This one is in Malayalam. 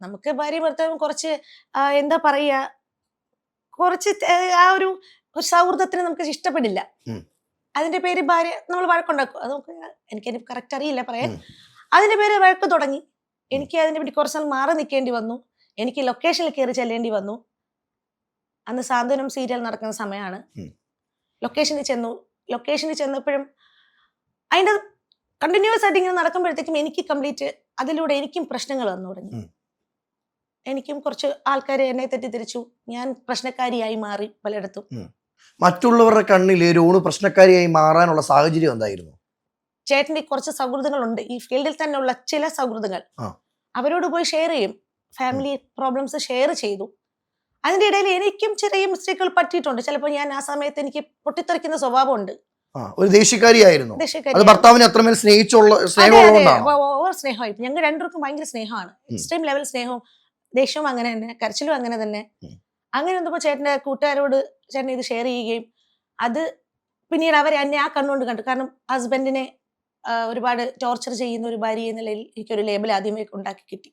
നമുക്ക് ഭാര്യ ഭർത്താവും കുറച്ച് എന്താ പറയാ, കുറച്ച് ആ ഒരു സൗഹൃദത്തിന് നമുക്ക് ഇഷ്ടപ്പെടില്ല. അതിന്റെ പേര് ഭാര്യ നമ്മൾ വഴക്കുണ്ടാക്കും. അത് നമുക്ക് എനിക്കതിന് കറക്റ്റ് അറിയില്ല പറയാൻ. അതിന്റെ പേര് വഴക്ക് തുടങ്ങി. എനിക്ക് അതിനെ പറ്റി കുറച്ച് നാൾ മാറി നിൽക്കേണ്ടി വന്നു. എനിക്ക് ലൊക്കേഷനിൽ കയറി ചെല്ലേണ്ടി വന്നു. അന്ന് സാന്ത്വനം സീരിയൽ നടക്കുന്ന സമയമാണ്. ലൊക്കേഷനിൽ ചെന്നപ്പോഴും അതിന്റെ കണ്ടിന്യൂസ് ആയിട്ട് ഇങ്ങനെ നടക്കുമ്പോഴത്തേക്കും എനിക്ക് കംപ്ലീറ്റ് അതിലൂടെ എനിക്കും പ്രശ്നങ്ങൾ വന്നു തുടങ്ങി. എനിക്കും കുറച്ച് ആൾക്കാർ എന്നെ തെറ്റിദ്ധരിച്ചു. ഞാൻ പ്രശ്നക്കാരിയായി മാറി പലയിടത്തും. മറ്റുള്ളവരുടെ കണ്ണിൽ രോണു പ്രശ്നക്കാരിയായി മാറാനുള്ള സാഹചര്യം എന്തായിരുന്നു? ചേട്ടന്റെ കുറച്ച് സൗഹൃദങ്ങളുണ്ട്, ഈ ഫീൽഡിൽ തന്നെ ഉള്ള ചില സൗഹൃദങ്ങൾ. അവരോട് പോയി ഷെയർ ചെയ്യും, ഫാമിലി പ്രോബ്ലംസ് ഷെയർ ചെയ്തു. അതിന്റെ ഇടയിൽ എനിക്കും ചെറിയ മിസ്റ്റേക്കുകൾ പറ്റിയിട്ടുണ്ട്. ചിലപ്പോൾ ഞാൻ ആ സമയത്ത് എനിക്ക് പൊട്ടിത്തെറിക്കുന്ന സ്വഭാവമുണ്ട്. ഒരു ദേഷ്യക്കാരിയായിരുന്നു. ഭർത്താവിനെ അത്രമേൽ ഓവർ സ്നേഹമായി. ഞങ്ങൾ രണ്ടുപേർക്കും ഭയങ്കര സ്നേഹമാണ്, എക്സ്ട്രീം ലെവൽ സ്നേഹവും ദേഷ്യവും അങ്ങനെ തന്നെ, കരച്ചിലും അങ്ങനെ തന്നെ. അങ്ങനെ വന്നപ്പോൾ ചേട്ടന്റെ കൂട്ടുകാരോട് ചേട്ടൻ ഇത് ഷെയർ ചെയ്യുകയും അത് പിന്നീട് അവരെ എന്നെ ആ കണ്ണുകൊണ്ട് കണ്ടു. കാരണം ഹസ്ബൻഡിനെ ഒരുപാട് ടോർച്ചർ ചെയ്യുന്ന ഒരു ഭാര്യ എന്ന നിലയിൽ എനിക്കൊരു ലേബൽ ആദ്യമേ ഉണ്ടാക്കി കിട്ടി.